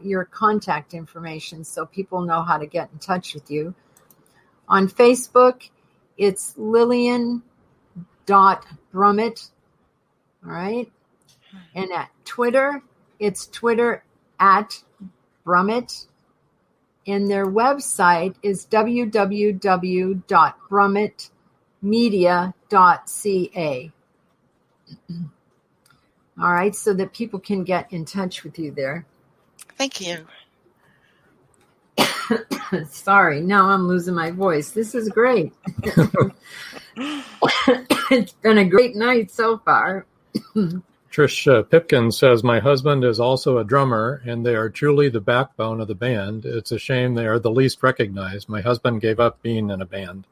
your contact information so people know how to get in touch with you. On Facebook, it's Lillian.Brummet. All right. And at Twitter, it's Twitter @Brummet. And their website is www.brummetmedia.ca. All right, so that people can get in touch with you there. Thank you. Sorry, now I'm losing my voice. This is great. It's been a great night so far. Trish Pipkin says, my husband is also a drummer, and they are truly the backbone of the band. It's a shame they are the least recognized. My husband gave up being in a band.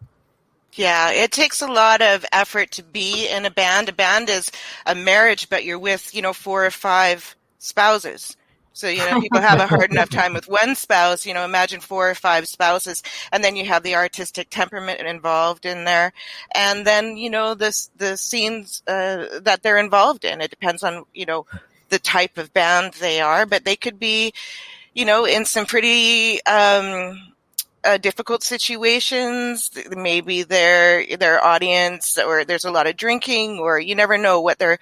Yeah, it takes a lot of effort to be in a band. A band is a marriage, but you're with, 4 or 5 spouses. So, people have a hard enough time with one spouse, imagine 4 or 5 spouses, and then you have the artistic temperament involved in there. And then, the scenes that they're involved in. It depends on, the type of band they are, but they could be, in some pretty difficult situations. Maybe their audience, or there's a lot of drinking, or you never know what they're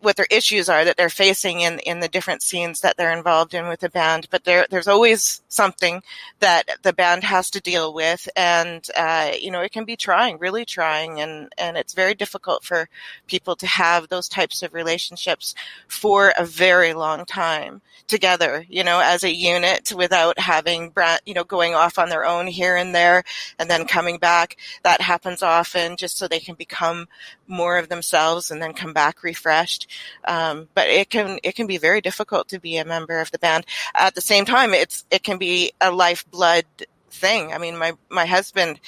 their issues are that they're facing in the different scenes that they're involved in with the band. But there's always something that the band has to deal with. And, it can be trying, really trying. And it's very difficult for people to have those types of relationships for a very long time together, as a unit without having, going off on their own here and there and then coming back. That happens often just so they can become more of themselves and then come back refreshed. But it can be very difficult to be a member of the band. At the same time, it can be a lifeblood thing. I mean, my husband,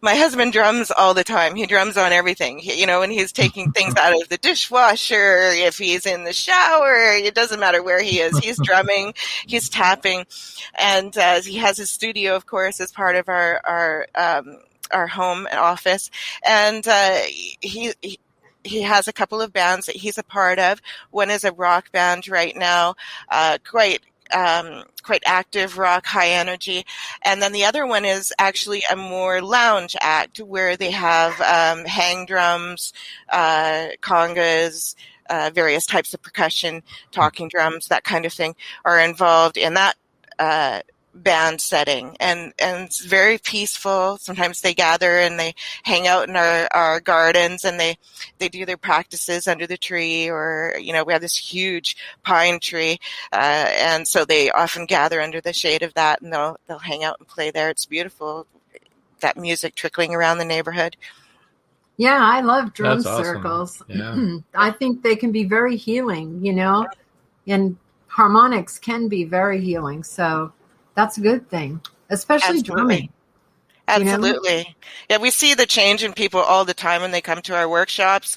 my husband drums all the time. He drums on everything, and he's taking things out of the dishwasher. If he's in the shower, it doesn't matter where he is. He's drumming, he's tapping, and he has his studio, of course, as part of our home and office. And he has a couple of bands that he's a part of. One is a rock band right now, quite active rock, high energy. And then the other one is actually a more lounge act where they have hang drums, congas, various types of percussion, talking drums, that kind of thing are involved in that band setting, and it's very peaceful. Sometimes they gather and they hang out in our gardens, and they do their practices under the tree, or we have this huge pine tree, and so they often gather under the shade of that, and they'll hang out and play there. It's beautiful, that music trickling around the neighborhood. Yeah, I love drum That's awesome. circles. Yeah. I think they can be very healing, and harmonics can be very healing. So that's a good thing, especially drumming. Absolutely. Yeah, we see the change in people all the time when they come to our workshops,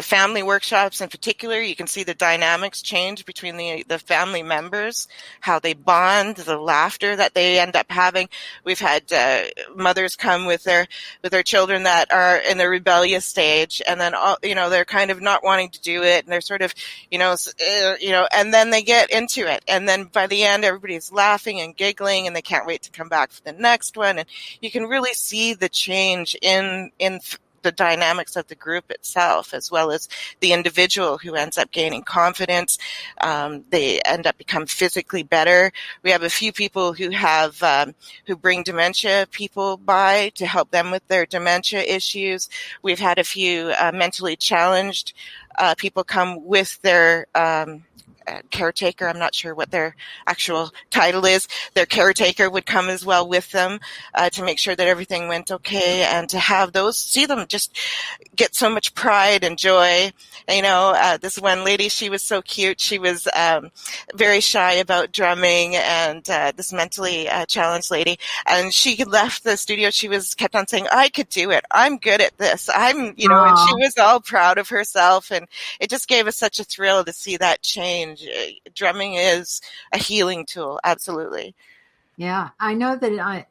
family workshops in particular. You can see the dynamics change between the family members, how they bond, the laughter that they end up having. We've had mothers come with their children that are in the rebellious stage, and then they're kind of not wanting to do it, and they're sort of and then they get into it, and then by the end everybody's laughing and giggling, and they can't wait to come back for the next one. And you can really see the change in the dynamics of the group itself, as well as the individual who ends up gaining confidence. They end up become physically better. We have a few people who bring dementia people by to help them with their dementia issues. We've had a few mentally challenged people come with their caretaker. I'm not sure what their actual title is. Their caretaker would come as well with them to make sure that everything went okay, and to have see them just get so much pride and joy. This one lady, she was so cute. She was very shy about drumming, and this mentally challenged lady, and she left the studio. She kept on saying, "I could do it. I'm good at this. And she was all proud of herself, and it just gave us such a thrill to see that change. Drumming is a healing tool, absolutely. Yeah, I know that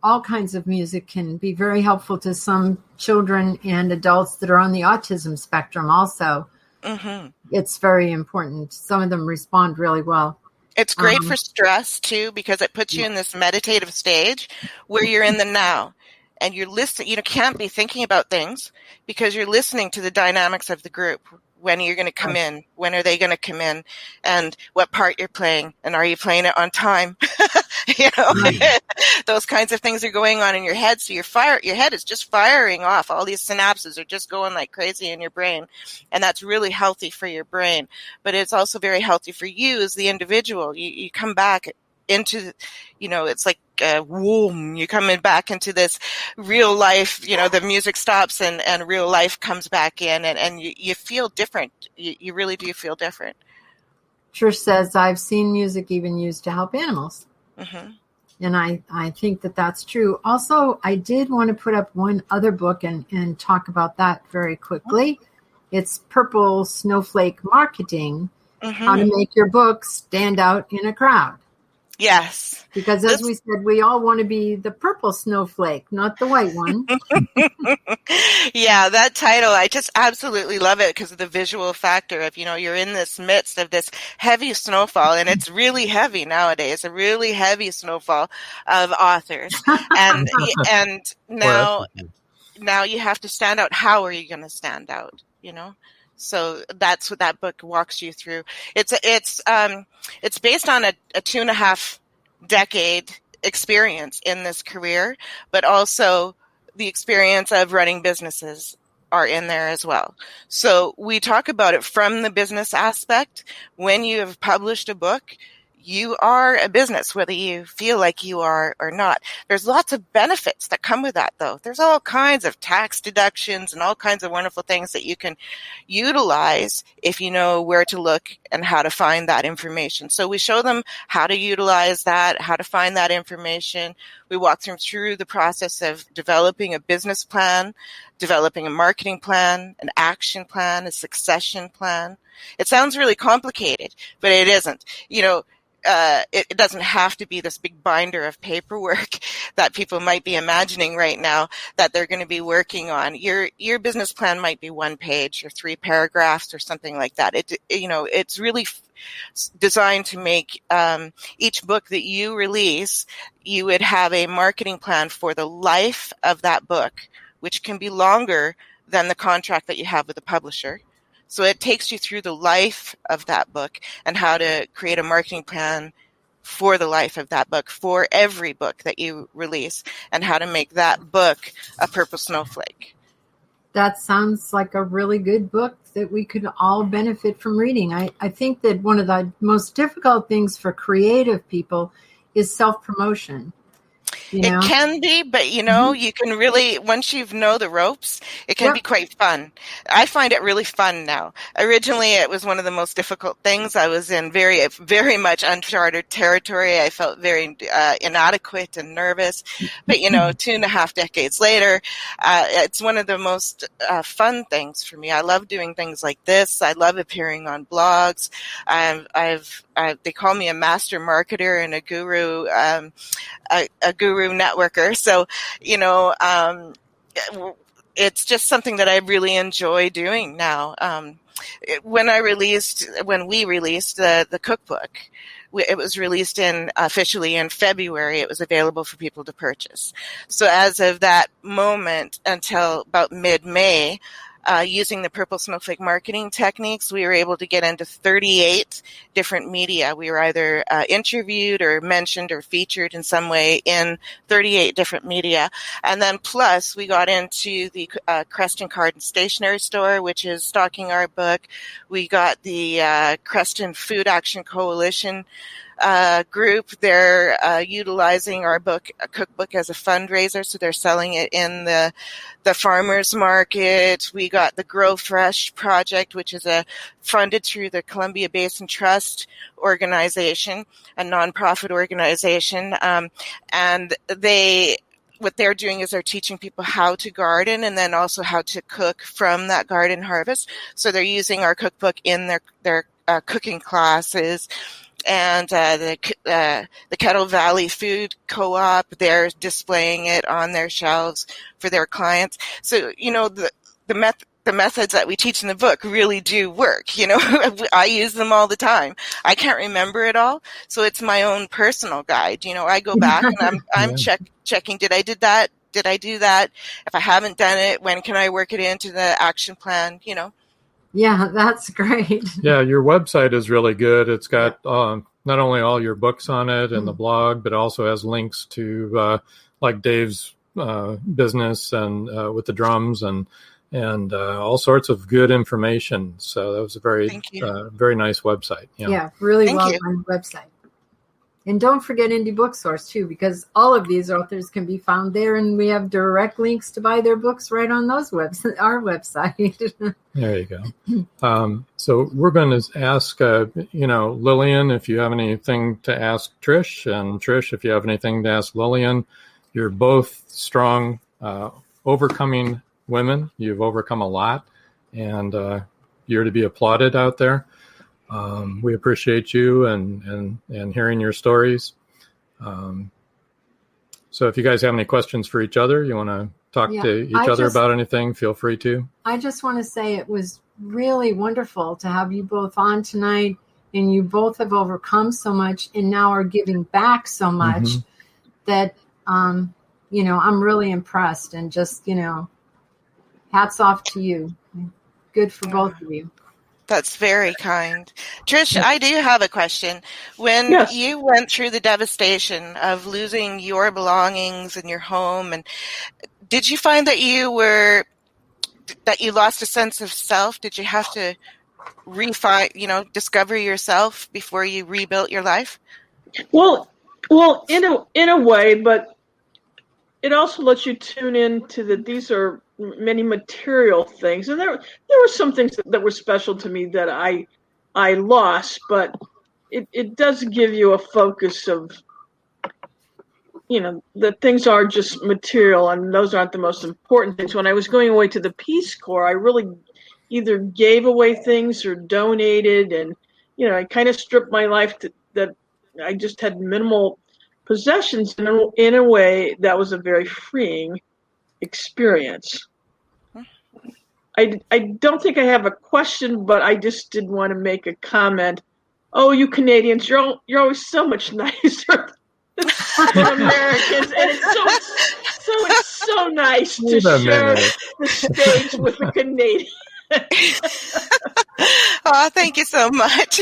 all kinds of music can be very helpful to some children and adults that are on the autism spectrum also. Mm-hmm. It's very important. Some of them respond really well. It's great for stress, too, because it puts you in this meditative stage where you're in the now. And you're listening. You can't be thinking about things because you're listening to the dynamics of the group. When are you going to come in? When are they going to come in? And what part you're playing? And are you playing it on time? Those kinds of things are going on in your head. So your head is just firing off. All these synapses are just going like crazy in your brain. And that's really healthy for your brain. But it's also very healthy for you as the individual. You come back into, it's like womb. You're coming back into this real life, the music stops and real life comes back in, and you feel different. You really do feel different. Trish says, I've seen music even used to help animals. Mm-hmm. And I think that that's true. Also, I did want to put up one other book and talk about that very quickly. It's Purple Snowflake Marketing, How to Make Your Book Stand Out in a Crowd. Yes. Because as we said, we all want to be the purple snowflake, not the white one. Yeah, that title, I just absolutely love it because of the visual factor of, you're in this midst of this heavy snowfall, and it's really heavy nowadays, a really heavy snowfall of authors. And now you have to stand out. How are you going to stand out? So that's what that book walks you through. It's based on a 2.5 decade experience in this career, but also the experience of running businesses are in there as well. So we talk about it from the business aspect. When you have published a book, you are a business, whether you feel like you are or not. There's lots of benefits that come with that, though. There's all kinds of tax deductions and all kinds of wonderful things that you can utilize if you know where to look and how to find that information. So we show them how to utilize that, how to find that information. We walk them through the process of developing a business plan, developing a marketing plan, an action plan, a succession plan. It sounds really complicated, but it isn't. It doesn't have to be this big binder of paperwork that people might be imagining right now that they're going to be working on. Your business plan might be 1 page or 3 paragraphs or something like that. It's really designed to make each book that you release, you would have a marketing plan for the life of that book, which can be longer than the contract that you have with the publisher. So it takes you through the life of that book and how to create a marketing plan for the life of that book, for every book that you release, and how to make that book a purple snowflake. That sounds like a really good book that we could all benefit from reading. I think that one of the most difficult things for creative people is self-promotion. It can be, but you can really, once you know the ropes, it can be quite fun. I find it really fun now. Originally, it was one of the most difficult things. I was in very, very much uncharted territory. I felt very inadequate and nervous. But 2.5 decades later, it's one of the most fun things for me. I love doing things like this. I love appearing on blogs. They call me a master marketer and a guru networker. So, it's just something that I really enjoy doing now. When we released the cookbook, it was released officially in February. It was available for people to purchase. So as of that moment until about mid-May, using the Purple Snowflake marketing techniques, we were able to get into 38 different media. We were either interviewed or mentioned or featured in some way in 38 different media. And then plus, we got into the Creston Card and Stationery Store, which is stocking our book. We got the Creston Food Action Coalition group. They're utilizing our cookbook as a fundraiser, so they're selling it in the farmers market. We got the Grow Fresh project, which is funded through the Columbia Basin Trust organization, a nonprofit organization, and what they're doing is they're teaching people how to garden and then also how to cook from that garden harvest. So they're using our cookbook in their cooking classes. And the Kettle Valley Food Co-op, they're displaying it on their shelves for their clients. So, the methods that we teach in the book really do work. I use them all the time. I can't remember it all, so it's my own personal guide. I go back and I'm checking, did I do that? Did I do that? If I haven't done it, when can I work it into the action plan? Yeah, that's great. Yeah, your website is really good. It's got not only all your books on it and the blog, but also has links to like Dave's business and with the drums and all sorts of good information. So that was a very nice website. Yeah, really well-done website. And don't forget Indie Book Source, too, because all of these authors can be found there, and we have direct links to buy their books right on our website. There you go. So we're going to ask, Lillian, if you have anything to ask Trish, and Trish, if you have anything to ask Lillian. You're both strong, overcoming women. You've overcome a lot, and you're to be applauded out there. We appreciate you and hearing your stories. So if you guys have any questions for each other, you want to talk to each other about anything, feel free to. I just want to say it was really wonderful to have you both on tonight, and you both have overcome so much and now are giving back so much that, I'm really impressed, and just, hats off to you. good for both of you. That's very kind. Trish, I do have a question. When you went through the devastation of losing your belongings and your home, and did you find that you lost a sense of self? Did you have to discover yourself before you rebuilt your life? Well, in a way, but it also lets you tune into that these are many material things, and there were some things that were special to me that I lost, but it does give you a focus of, that things are just material, and those aren't the most important things. When I was going away to the Peace Corps, I really either gave away things or donated, and I kind of stripped my life that I just had minimal possessions. In a way, that was a very freeing experience. I don't think I have a question, but I just did want to make a comment. Oh, you Canadians, you're always so much nicer than Americans, and it's so nice to share the stage with a Canadian. Oh, thank you so much.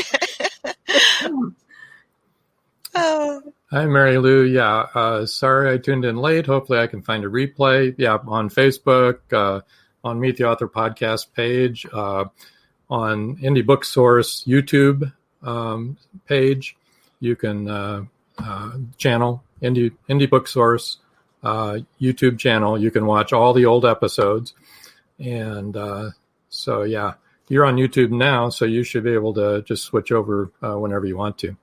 Oh. Hi, Mary Lou. Yeah, sorry I tuned in late. Hopefully I can find a replay. Yeah, on Facebook, on Meet the Author podcast page, on Indie Book Source YouTube page. You can channel, Indie Book Source YouTube channel. You can watch all the old episodes. And so, yeah, you're on YouTube now, so you should be able to just switch over whenever you want to.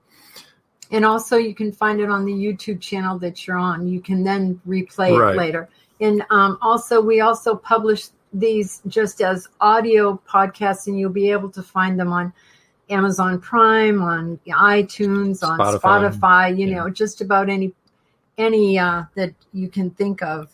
And also you can find it on the YouTube channel that you're on. You can then replay it later. And we also publish these just as audio podcasts, and you'll be able to find them on Amazon Prime, on iTunes, on Spotify, just about any that you can think of.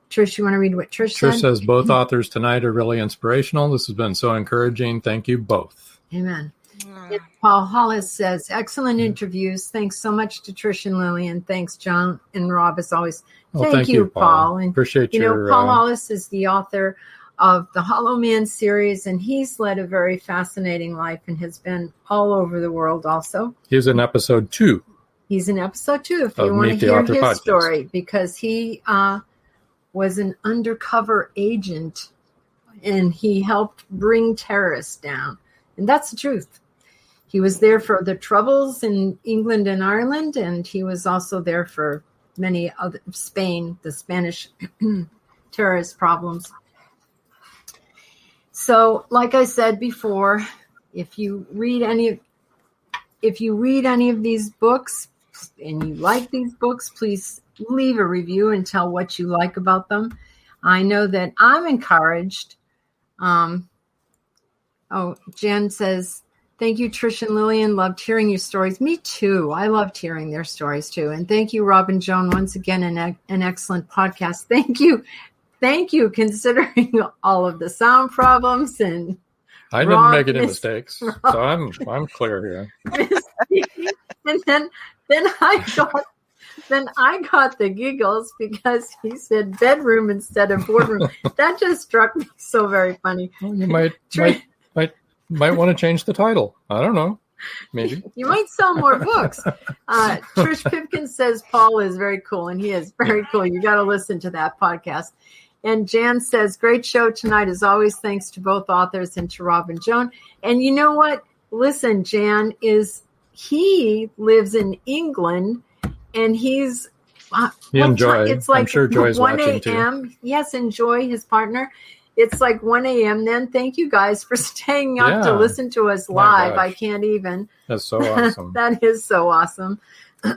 Trish, you want to read what Trish said? Trish says, both authors tonight are really inspirational. This has been so encouraging. Thank you both. Amen. And Paul Hollis says, excellent interviews. Thanks so much to Trish and Lillian. Thanks, John and Rob, as always. Thank you, Paul. And, appreciate your... Paul Hollis is the author of the Hollow Man series, and he's led a very fascinating life and has been all over the world also. He's in episode 2. He's in episode 2 if you want to hear his podcast story, because he was an undercover agent, and he helped bring terrorists down. And that's the truth. He was there for the Troubles in England and Ireland, and he was also there for many other the Spanish terrorist problems. So, like I said before, if you read any of these books and you like these books, please leave a review and tell what you like about them. I know that I'm encouraged. Jen says, thank you, Trish and Lillian. Loved hearing your stories. Me too. I loved hearing their stories too. And thank you, Rob and Joan, once again, an excellent podcast. Thank you. Thank you, considering all of the sound problems. And I didn't make any mistakes, so I'm clear here. And then I got the giggles because he said bedroom instead of boardroom. That just struck me so very funny. Well, you might want to change the title. I don't know. Maybe. You might sell more books. Trish Pipkin says Paul is very cool, and he is very cool. You got to listen to that podcast. And Jan says, great show tonight as always. Thanks to both authors and to Rob and Joan. And you know what? Listen, Jan he lives in England, and he enjoys. It's like I'm sure Joy's 1 watching a.m. too. Yes, enjoy his partner. It's like 1 a.m. then. Thank you guys for staying up to listen to us live. I can't even. That's so awesome. That is so awesome.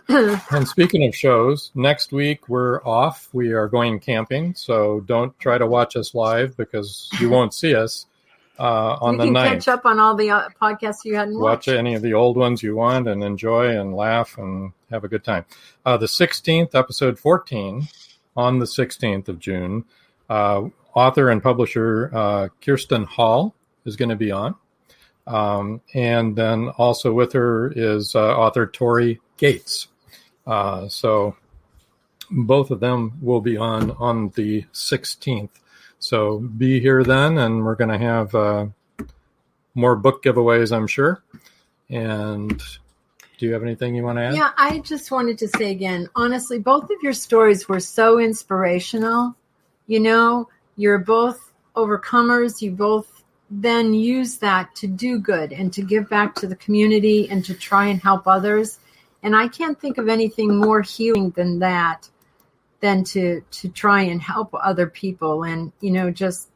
And speaking of shows, next week we're off. We are going camping, so don't try to watch us live because you won't see us on the 9th. You can catch up on all the podcasts you hadn't watched. Watch any of the old ones you want and enjoy and laugh and have a good time. The 16th, episode 14, on the 16th of June, author and publisher Kirsten Hall is going to be on. And then also with her is author Tori Gates. So both of them will be on the 16th. So be here then, and we're going to have more book giveaways, I'm sure. And do you have anything you want to add? Yeah, I just wanted to say again, honestly, both of your stories were so inspirational. You know, you're both overcomers. You both then use that to do good and to give back to the community and to try and help others. And I can't think of anything more healing than that, than to try and help other people. And, you know, just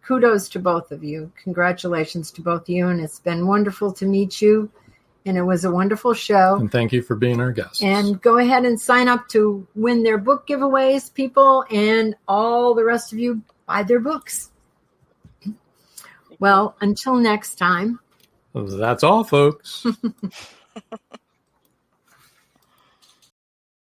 kudos to both of you. Congratulations to both of you. And it's been wonderful to meet you. And it was a wonderful show. And thank you for being our guest. And go ahead and sign up to win their book giveaways, people, and all the rest of you buy their books. Well, until next time. That's all, folks.